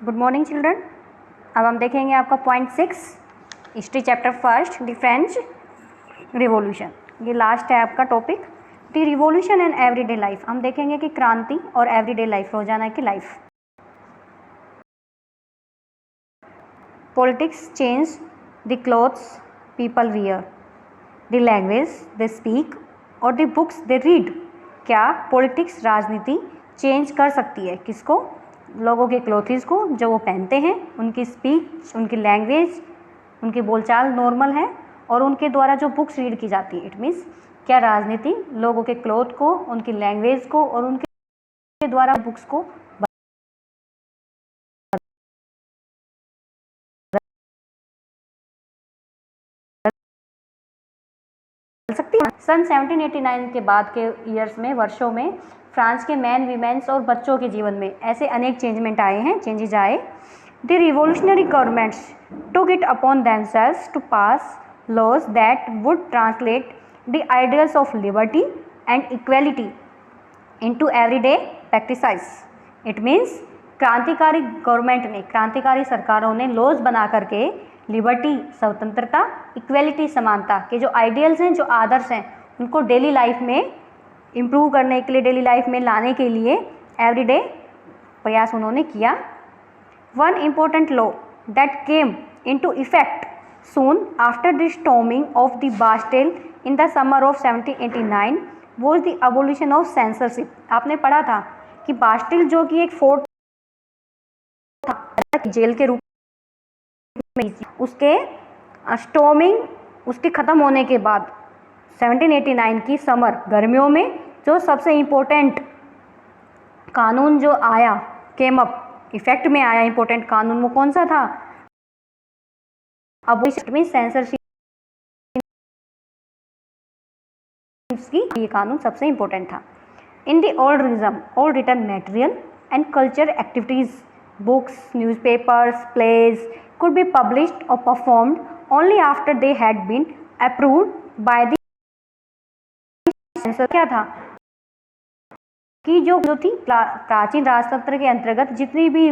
Good morning children. अब हम देखेंगे आपका point 6 history chapter first the French revolution. ये लास्ट है आपका topic the revolution and everyday life. हम देखेंगे कि क्रांति और एवरीडे लाइफ, रोजाना की life. Politics change the clothes people wear, the language they speak और द बुक्स दे रीड। क्या पॉलिटिक्स राजनीति चेंज कर सकती है? किसको? लोगों के क्लोथिस को, जो वो पहनते हैं, उनकी स्पीच, उनकी लैंग्वेज, उनकी बोलचाल नॉर्मल है और उनके द्वारा जो बुक्स रीड की जाती है। इट मीन्स क्या राजनीति लोगों के क्लोथ को, उनकी लैंग्वेज को और उनके द्वारा बुक्स को बदल सकती है? सन 1789 के बाद के ईयर्स में, वर्षों में, फ्रांस के मैन, वीमेंस और बच्चों के जीवन में ऐसे अनेक चेंजेस आए। The revolutionary governments took it upon themselves to pass laws that would translate the ideals of liberty and equality into everyday practices. It means क्रांतिकारी गवर्नमेंट ने, क्रांतिकारी सरकारों ने लॉज बना करके लिबर्टी, स्वतंत्रता, इक्वेलिटी, समानता के जो आइडियल्स हैं, जो आदर्श हैं, उनको डेली लाइफ में इम्प्रूव करने के लिए, डेली लाइफ में लाने के लिए एवरीडे प्रयास उन्होंने किया। One important law that came into effect soon after the storming of the Bastille in the summer of 1789 was the abolition of censorship. आपने पढ़ा था कि बास्टिल जो कि एक फोर्ट था, जेल के रूप में, उसके स्टॉर्मिंग, उसके ख़त्म होने के बाद 1789 की समर, गर्मियों में, जो सबसे इम्पोर्टेंट कानून जो आया, केम अप, इफेक्ट में आया, इंपॉर्टेंट कानून, वो कौन सा था? अब में सेंसरशिप की, ये कानून सबसे इंपॉर्टेंट था। In the old regime, all written material and culture activities, books, newspapers, plays could be published or performed only after they had been approved by the censor। क्या था कि जो थी प्राचीन राजतंत्र के अंतर्गत जितनी भी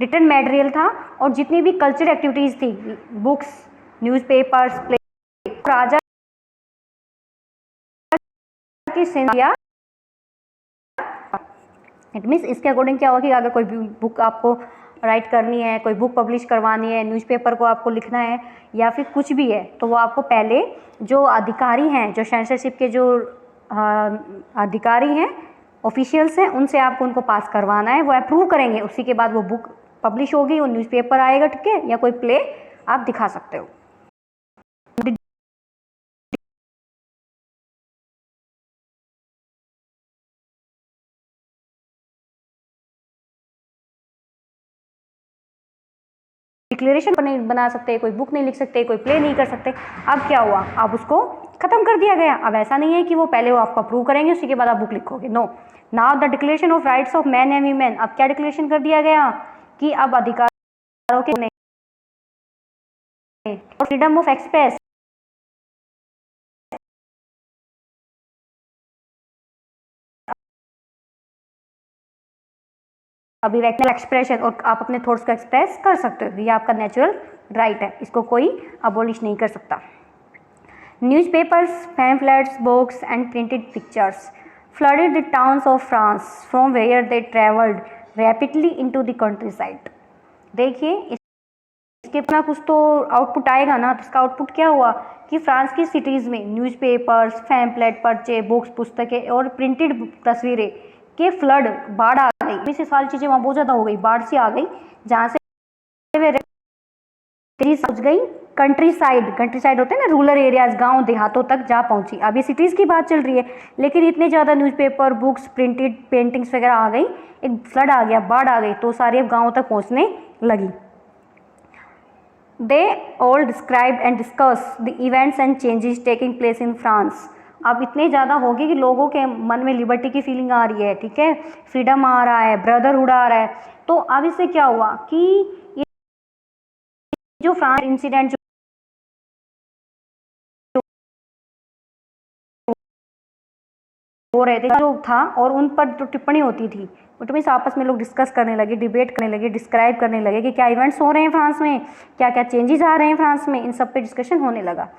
रिटन मटेरियल था और जितनी भी कल्चर एक्टिविटीज थी, बुक्स, न्यूज़पेपर्स, प्ले, राजा की सेंसिया। इट मीन्स इसके अकॉर्डिंग क्या होगा कि अगर कोई बुक आपको राइट करनी है, कोई बुक पब्लिश करवानी है, न्यूज़पेपर को आपको लिखना है या फिर कुछ भी है, तो वो आपको पहले जो अधिकारी हैं, जो सेंसरशिप के जो अधिकारी हैं, ऑफिशियल्स हैं, उनसे आपको उनको पास करवाना है, वो अप्रूव करेंगे, उसी के बाद वो बुक पब्लिश होगी, वो न्यूज़पेपर आएगा, ठीक है, या कोई प्ले आप दिखा सकते हो। डिक्लेरेशन नहीं बना सकते, कोई बुक नहीं लिख सकते, कोई प्ले नहीं कर सकते। अब क्या हुआ? अब उसको खत्म कर दिया गया। अब ऐसा नहीं है कि वो पहले वो आपको अप्रूव करेंगे, उसी के बाद आप बुक लिखोगे। No, now the declaration of rights of man and women. अब क्या डिक्लेरेशन कर दिया गया कि अब अधिकारों के फ्रीडम ऑफ एक्सप्रेस, अभिव्यक्ति, एक्सप्रेशन, और आप अपने थॉट्स को एक्सप्रेस कर सकते हो, ये आपका नेचुरल राइट है, इसको कोई अबॉलिश नहीं कर सकता। Newspapers, pamphlets, books and printed pictures flooded the towns of France from where they traveled rapidly into the countryside। देखिए इसके अपना कुछ तो आउटपुट आएगा ना, तो इसका आउटपुट क्या हुआ कि फ्रांस की सिटीज़ में न्यूज़पेपर्स, पैम्फलेट, पर्चे, बुक्स, पुस्तकें और प्रिंटेड तस्वीरें के फ्लड, बाढ़ आ गई। इससे सारी चीज़ें वहाँ बहुत ज़्यादा हो गई, बाढ़ सी आ गई, जहाँ से तेजी पहुँच गई कंट्री साइड होते हैं ना, रूरल एरियाज, गांव देहातों तक जा पहुंची। अभी सिटीज़ की बात चल रही है, लेकिन इतने ज़्यादा न्यूज़पेपर, बुक्स, प्रिंटेड पेंटिंग्स वगैरह आ गई, एक फ्लड आ गया, बाढ़ आ गई, तो सारे अब गाँव तक पहुंचने लगी। They all describe and discuss the events and changes taking place in France. अब इतने ज़्यादा होगी कि लोगों के मन में लिबर्टी की फीलिंग आ रही है, ठीक है, फ्रीडम आ रहा है, ब्रदरहुड आ रहा है। तो अब इससे क्या हुआ कि ये जो फ्रांस इंसिडेंट हो रहे थे, जो था, और उन पर जो टिप्पणी होती थी इट मीन्स आपस में लोग डिस्कस करने लगे, डिबेट करने लगे, डिस्क्राइब करने लगे कि क्या इवेंट्स हो रहे हैं फ्रांस में, क्या क्या चेंजेस आ रहे हैं फ्रांस में, इन सब पे डिस्कशन होने लगा।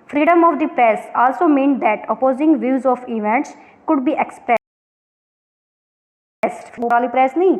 Freedom of the press also mean that opposing views of events could be expressed. वाली प्रेस नहीं,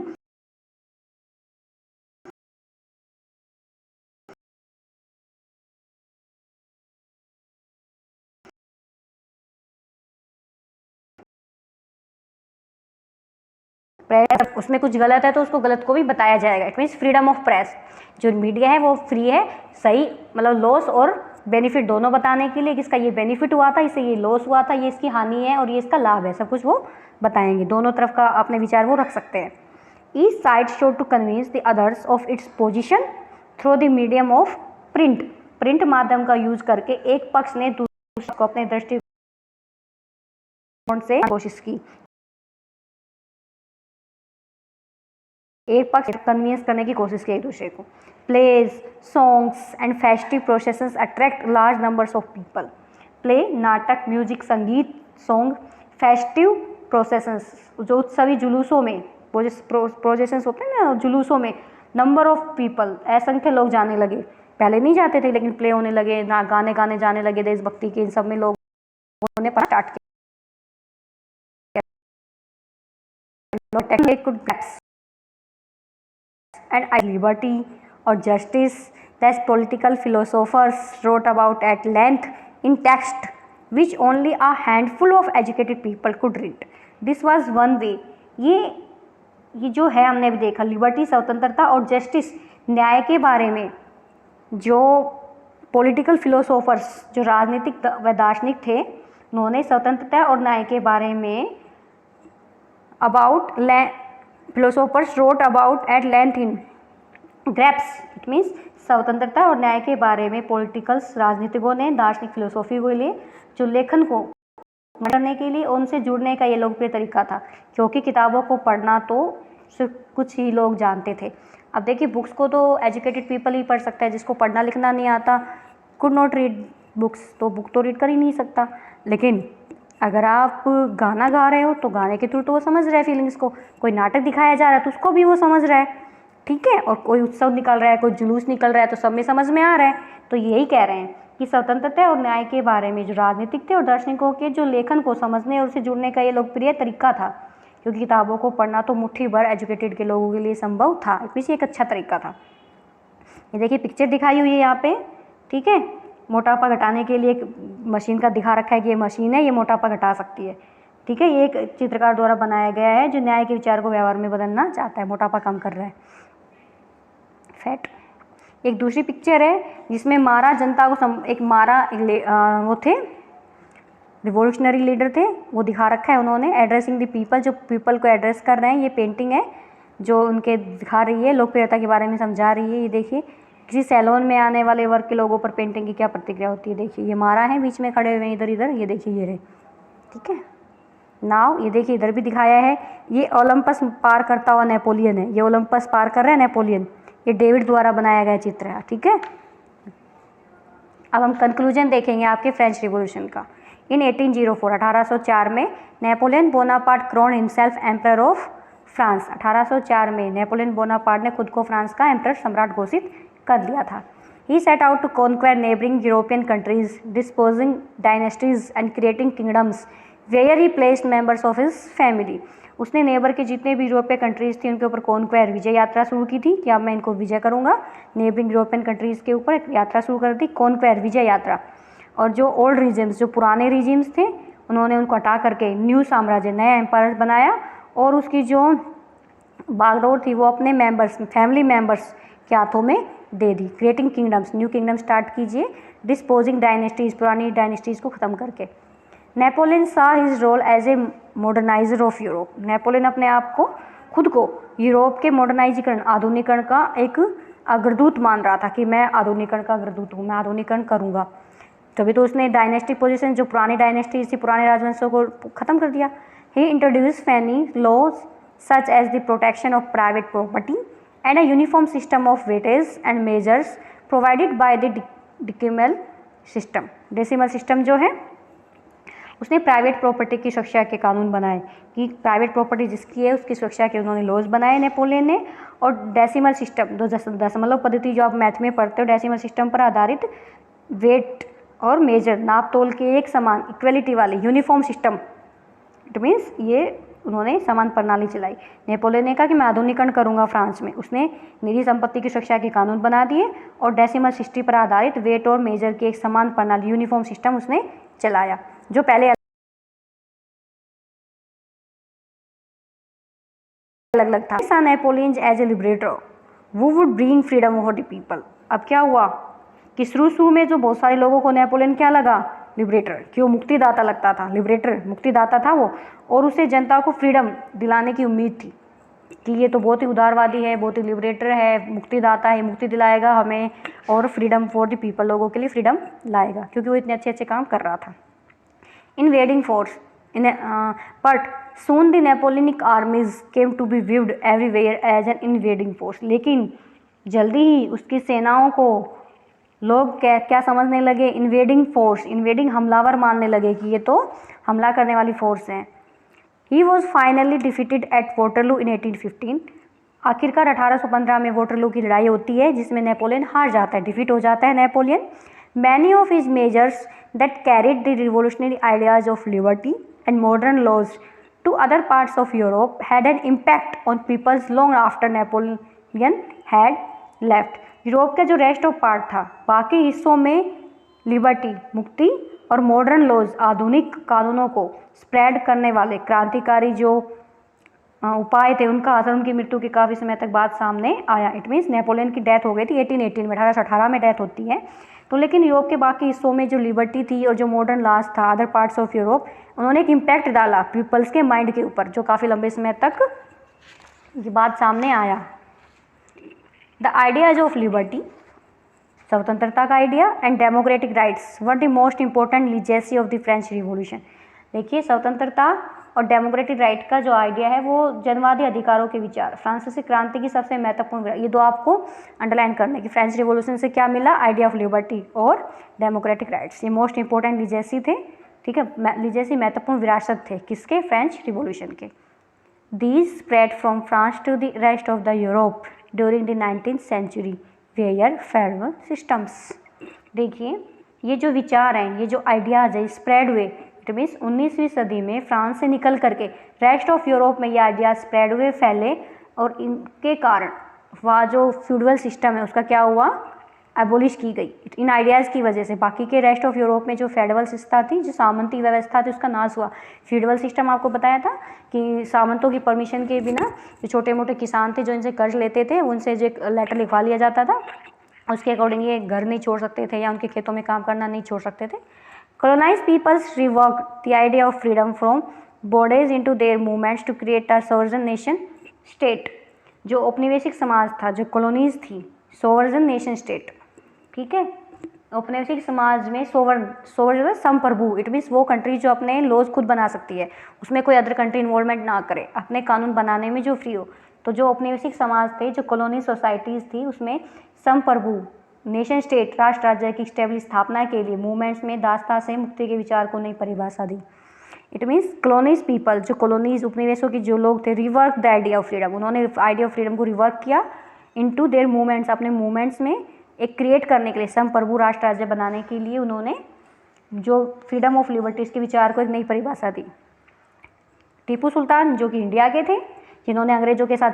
प्रेस उसमें कुछ गलत है तो उसको गलत को भी बताया जाएगा। It means freedom of press, जो मीडिया है वो फ्री है, सही मतलब लॉस और बेनिफिट दोनों बताने के लिए, किसका ये बेनिफिट हुआ था, इससे ये लॉस हुआ था, ये इसकी हानि है और ये इसका लाभ है, सब कुछ वो बताएंगे। दोनों तरफ का अपने विचार वो रख सकते हैं। Each side show to convince the others of its position through the medium of print. Print माध्यम का यूज करके एक पक्ष ने दूसरे को अपने दृष्टिकोण से कोशिश की, एक पक्ष कन्विंस करने की कोशिश की एक दूसरे को। Plays, songs and festive processions attract large numbers of people. Play नाटक, म्यूजिक, संगीत, सॉन्ग, फेस्टिव प्रोसेसंस जो उत्सवी जुलूसों में, प्रोसेसंस होते हैं ना जुलूसों में, नंबर ऑफ पीपल असंख्य लोग जाने लगे। पहले नहीं जाते थे लेकिन प्ले होने लगे, ना गाने गाने जाने लगे देशभक्ति के, इन सब में लोग होने पर स्टार्ट किया। and liberty or justice that political philosophers wrote about at length in text which only a handful of educated people could read. This was one way. ये जो है हमने अभी देखा, लिबर्टी स्वतंत्रता और जस्टिस न्याय के बारे में जो पॉलिटिकल फिलोसोफर्स जो राजनीतिक व दार्शनिक थे, उन्होंने स्वतंत्रता और न्याय के बारे में philosophers wrote about at length in ग्रैप्स। इट मीन्स स्वतंत्रता और न्याय के बारे में पॉलिटिकल्स राजनीतिकों ने दार्शनिक फिलोसॉफी के लिए जो लेखन को करने के लिए उनसे जुड़ने का ये लोकप्रिय तरीका था, क्योंकि किताबों को पढ़ना तो सिर्फ कुछ ही लोग जानते थे। अब देखिए बुक्स को तो एजुकेटेड पीपल ही पढ़ सकता है, जिसको पढ़ना लिखना नहीं आता कुड नॉट रीड बुक्स, तो बुक तो रीड कर ही नहीं सकता। लेकिन अगर आप गाना गा रहे हो तो गाने के थ्रू तो वो समझ रहा है फीलिंग्स को, कोई नाटक दिखाया जा रहा है तो उसको भी वो समझ रहा है, ठीक है, और कोई उत्सव निकल रहा है, कोई जुलूस निकल रहा है तो सब में समझ में आ रहा है। तो यही कह रहे हैं कि स्वतंत्रता और न्याय के बारे में जो राजनीतिक थे और दार्शनिकों के जो लेखन को समझने और उसे जुड़ने का ये लोकप्रिय तरीका था, क्योंकि किताबों को पढ़ना तो मुट्ठी भर एजुकेटेड के लोगों के लिए संभव था, इसलिए एक अच्छा तरीका था। ये देखिए पिक्चर दिखाई हुई है यहाँ पे, ठीक है, मोटापा घटाने के लिए एक मशीन का दिखा रखा है कि ये मशीन है, ये मोटापा घटा सकती है, ठीक है। ये एक चित्रकार द्वारा बनाया गया है जो न्याय के विचार को व्यवहार में बदलना चाहता है, मोटापा कम कर रहा है, फैट। एक दूसरी पिक्चर है जिसमें मारा जनता को एक वो थे रिवोल्यूशनरी लीडर थे, वो दिखा रखा है उन्होंने, एड्रेसिंग द पीपल, जो पीपल को एड्रेस कर रहे हैं। ये पेंटिंग है जो उनके दिखा रही है, लोकप्रियता के बारे में समझा रही है। ये देखिए किसी सैलून में आने वाले वर्ग के लोगों पर पेंटिंग की क्या प्रतिक्रिया होती है। देखिए ये मारा है, बीच में खड़े हुए हैं इधर इधर, ये देखिए ये रहे, ठीक है। नाव ये देखिए इधर भी दिखाया है, ये ओलंपस पार करता हुआ नेपोलियन है, ये ओलंपस पार कर रहा है नेपोलियन, ये डेविड द्वारा बनाया गया चित्र है, ठीक है। अब हम कंक्लूजन देखेंगे आपके फ्रेंच रिवॉल्यूशन का। इन 1804 में Napoleon Bonaparte crowned himself emperor of France. 1804 में नेपोलियन बोनापार्ट ने खुद को फ्रांस का एम्परर सम्राट घोषित कर लिया था। He set out to conquer neighbouring European countries, disposing dynasties and creating kingdoms where he placed members of his family. उसने नेबर के जितने भी यूरोपीय कंट्रीज़ थी उनके ऊपर कॉन्क्वेर विजय यात्रा शुरू की थी कि अब मैं इनको विजय करूंगा। नेबरिंग यूरोपियन कंट्रीज़ के ऊपर एक यात्रा शुरू कर दी, कॉन्क्वेर विजय यात्रा। और जो ओल्ड रीजम्स, जो पुराने रीजम्स थे, उन्होंने उनको हटा करके न्यू साम्राज्य, नया एम्पायर बनाया और उसकी जो बागडोर थी वो अपने मेंबर्स, फैमिली मेंबर्स के हाथों में दे दी। Creating kingdoms, new kingdom start कीजिए, डिस्पोजिंग डायनेस्टीज़, पुरानी डायनेस्टीज़ को ख़त्म करके। Napoleon saw his role as a moderniser of Europe. Napoleon अपने आप को, खुद को यूरोप के मॉडर्नाइजीकरण, आधुनिकरण का एक अग्रदूत मान रहा था कि मैं आधुनिकरण का अग्रदूत हूँ, मैं आधुनिकरण करूँगा। तभी तो उसने डायनेस्टिक पोजीशन, जो पुरानी डायनेस्टीज थी, पुराने राजवंशों को ख़त्म कर दिया। He introduce many laws such as the protection of private property and a uniform system of weightage and measures provided by the decimal system. Decimal system जो है उसने प्राइवेट प्रॉपर्टी की सुरक्षा के कानून बनाए कि प्राइवेट प्रॉपर्टी जिसकी है उसकी सुरक्षा के उन्होंने लॉज बनाए नेपोलियन ने। और डेसिमल सिस्टम, जो दशमलव पद्धति जो आप मैथ में पढ़ते हो, डेसिमल सिस्टम पर आधारित वेट और मेजर, नाप तोल के एक समान इक्वलिटी वाले यूनिफॉर्म सिस्टम, इट मीन्स ये उन्होंने समान प्रणाली चलाई। नेपोलियन ने कहा कि मैं आधुनिकीकरण करूंगा फ्रांस में। उसने निजी संपत्ति की सुरक्षा के कानून बना दिए और डेसिमल सिस्टम पर आधारित वेट और मेजर की एक समान प्रणाली यूनिफॉर्म सिस्टम उसने चलाया, जो पहले अलग अलग था। नेपोलियन एज ए लिबरेटर वो would bring freedom over the people. अब क्या हुआ कि शुरू में जो बहुत सारे लोगों को नेपोलियन क्या लगा, लिबरेटर, क्यों, मुक्तिदाता लगता था, लिबरेटर मुक्तिदाता था वो, और उसे जनता को फ्रीडम दिलाने की उम्मीद थी कि ये तो बहुत ही उदारवादी है, बहुत ही लिबरेटर है, मुक्तिदाता है, मुक्ति दिलाएगा हमें और फ्रीडम फॉर द पीपल, लोगों के लिए फ्रीडम लाएगा, क्योंकि वो इतने अच्छे अच्छे काम कर रहा था। Invading force but soon the Napoleonic armies came to be viewed everywhere as an invading force. लेकिन जल्दी ही उसकी सेनाओं को लोग क्या समझने लगे, इन्वेडिंग फोर्स, इन्वेडिंग हमलावर मानने लगे कि ये तो हमला करने वाली फोर्स हैं। He was finally defeated at Waterloo in 1815। आखिरकार 1815 में वोटरलू की लड़ाई होती है जिसमें नेपोलियन हार जाता है, डिफीट हो जाता है Napoleon. Many of his measures that carried the revolutionary ideas of liberty and modern laws to other parts of Europe had an impact on peoples long after Napoleon had left. Europe का जो rest of part था, बाकी हिस्सों में liberty, मुक्ति, और modern laws, आधुनिक कानूनों को स्प्रेड करने वाले क्रांतिकारी जो उपाय थे, उनका असर उनकी मृत्यु के काफ़ी समय तक बाद सामने आया। इट मीन्स नेपोलियन की डेथ हो गई थी 1818 में, 1818 में डेथ होती है। तो लेकिन यूरोप के बाकी हिस्सों में जो लिबर्टी थी और जो मॉडर्न लॉज था, अदर पार्ट्स ऑफ यूरोप, उन्होंने एक इम्पैक्ट डाला पीपल्स के माइंड के ऊपर, जो काफ़ी लंबे समय तक ये बात सामने आया। द आइडियाज ऑफ लिबर्टी, स्वतंत्रता का idea, and democratic rights were the most important legacy of the French revolution. देखिए, स्वतंत्रता और डेमोक्रेटिक राइट का जो आइडिया है वो जनवादी अधिकारों के विचार, फ्रांसीसी क्रांति की सबसे महत्वपूर्ण, ये दो आपको अंडरलाइन करने की, फ्रेंच रिवॉल्यूशन से क्या मिला, आइडिया ऑफ लिबर्टी और डेमोक्रेटिक राइट्स, ये मोस्ट इंपॉर्टेंट लीजेसी थे। ठीक है, लीजेसी महत्वपूर्ण विरासत थे किसके, फ्रेंच रिवॉल्यूशन के। These spread from France to the rest of the Europe during the 19th century where federal systems. देखिए, ये जो विचार हैं, ये जो आइडियाज़ है, स्प्रेड हुए, इट मीन्स 19वीं सदी में फ्रांस से निकल करके रेस्ट ऑफ यूरोप में ये आइडियाज स्प्रेड हुए, फैले, और इनके कारण वह जो फ्यूडल सिस्टम है उसका क्या हुआ, एबोलिश की गई। इन आइडियाज़ की वजह से बाकी के रेस्ट ऑफ यूरोप में जो फेडरल सिस्टम थी, जो सामंती व्यवस्था थी, उसका नाश हुआ। फ्यूडल सिस्टम आपको बताया था कि सामंतों की परमिशन के बिना जो छोटे मोटे किसान थे जो इनसे कर्ज लेते थे, उनसे जो एक लेटर लिखवा लिया जाता था, उसके अकॉर्डिंग ये घर नहीं छोड़ सकते थे या उनके खेतों में काम करना नहीं छोड़ सकते थे। Colonise peoples rework the idea of freedom from borders into their movements to create a sovereign nation state. जो औपनिवेशिक समाज था, जो कॉलोनीज थी, सोवर्जन नेशन स्टेट, ठीक है, औपनिवेशिक समाज में सोवर्जन संप्रभु, इट मीन्स वो कंट्री जो अपने लॉज खुद बना सकती है, उसमें कोई अदर कंट्री इन्वॉल्वमेंट ना करे, अपने कानून बनाने में जो फ्री हो। तो जो औपनिवेशिक समाज थे, जो कॉलोनी सोसाइटीज़ थी, उसमें संप्रभु नेशन स्टेट, राष्ट्र राज्य की स्टेबलिश स्थापना के लिए मूवमेंट्स में दासता से मुक्ति के विचार को नई परिभाषा दी। इट मीन्स कॉलोनीज पीपल, जो कॉलोनीज उपनिवेशों के जो लोग थे, rework the idea of freedom, उन्होंने आइडिया ऑफ फ्रीडम को रिवर्क किया इनटू देयर मूवमेंट्स, अपने मूवमेंट्स में एक क्रिएट करने के लिए, संप्रभु राष्ट्र राज्य बनाने के लिए उन्होंने जो फ्रीडम ऑफ लिबर्टीज के विचार को एक नई परिभाषा दी। टीपू सुल्तान, जो कि इंडिया के थे, जिन्होंने अंग्रेजों के साथ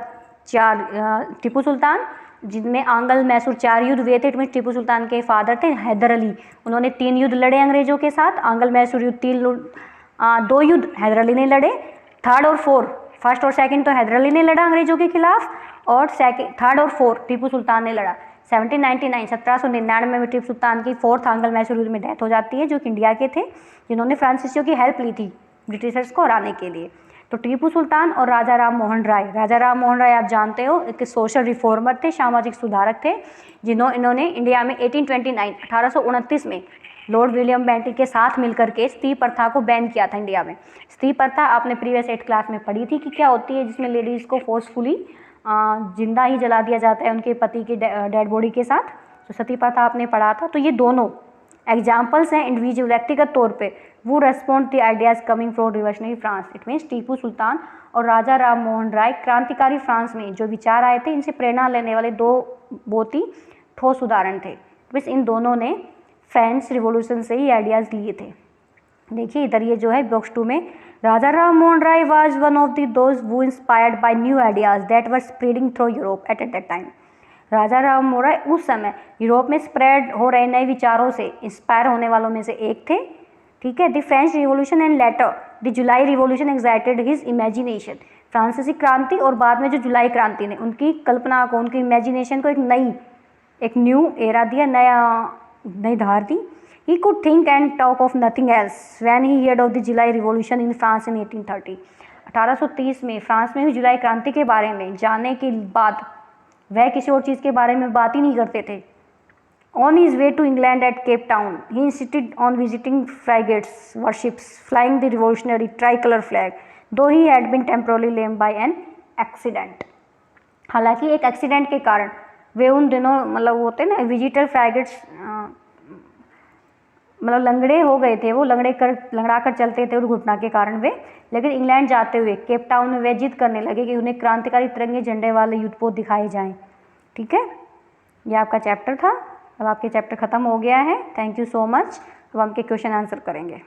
टीपू सुल्तान, जिनमें आंग्ल मैसूर 4 युद्ध हुए थे। टीपू सुल्तान के फादर थे हैदर अली, उन्होंने 3 युद्ध लड़े अंग्रेजों के साथ, आंग्ल मैसूर युद्ध 2 युद्ध हैदर अली ने लड़े, 3rd और 4, फर्स्ट और सेकंड तो हैदर अली ने लड़ा अंग्रेजों के खिलाफ, और 3rd और 4 टीपू सुल्तान ने लड़ा। 1799 में टीपू सुल्तान की 4th आंग्ल मैसूर युद्ध में डेथ हो जाती है, जो कि इंडिया के थे, जिन्होंने फ्रांसीसियों की हेल्प ली थी ब्रिटिशर्स को हराने के लिए। तो टीपू सुल्तान और राजा राम मोहन राय आप जानते हो, एक सोशल रिफॉर्मर थे, सामाजिक सुधारक थे, इन्होंने इंडिया में 1829 में लॉर्ड विलियम बेंटिक के साथ मिलकर के स्त्री प्रथा को बैन किया था इंडिया में। स्त्री प्रथा आपने प्रीवियस 8th क्लास में पढ़ी थी कि क्या होती है, जिसमें लेडीज़ को फोर्सफुली जिंदा ही जला दिया जाता है उनके पति की डेड बॉडी के साथ, तो सती प्रथा आपने पढ़ा था। तो ये दोनों एग्जाम्पल्स हैं इंडिविजुअल व्यक्तिगत तौर पे, वो respond the ideas coming from revolutionary France. It means Tipu Sultan और राजा राम मोहन राय, क्रांतिकारी फ्रांस में जो विचार आए थे इनसे प्रेरणा लेने वाले दो बहुत ही ठोस उदाहरण थे। बस इन दोनों ने फ्रेंच रिवॉल्यूशन से ही आइडियाज़ लिए थे। देखिए इधर ये जो है बॉक्स 2 में, Raja Ram Mohan Roy was one of the those who inspired by new ideas that were spreading through Europe at that time. Raja Ram Mohan Roy उस समय यूरोप में स्प्रेड हो रहे नए विचारों से इंस्पायर होने वालों में से एक थे। ठीक है। The French revolution and later the July revolution excited his imagination. फ्रांसीसी क्रांति और बाद में जो जुलाई क्रांति ने उनकी कल्पना को, उनकी इमेजिनेशन को एक न्यू एरा दिया, नई धार दी। He could think and talk of nothing else when he heard of the July Revolution in France in 1830। 1830 में फ्रांस में हुई जुलाई क्रांति के बारे में जानने के बाद वह किसी और चीज़ के बारे में बात ही नहीं करते थे। On his way to England at Cape Town, he insisted on visiting frigates, warships, flying the revolutionary tricolor flag, though he had been temporarily lame by an accident। हालांकि एक एक्सीडेंट के कारण वे उन दिनों मतलब होते ना विजिटर फ्रैगेट्स मतलब लंगड़े हो गए थे, वो लंगड़ा कर चलते थे दुर्घटना के कारण वे, लेकिन इंग्लैंड जाते हुए केप टाउन में वे जिद करने लगे कि उन्हें क्रांतिकारी तिरंगे झंडे वाले युद्धपोत दिखाए जाएं। ठीक है, ये आपका चैप्टर था। अब आपके चैप्टर ख़त्म हो गया है। Thank you so much. अब हम के क्वेश्चन आंसर करेंगे।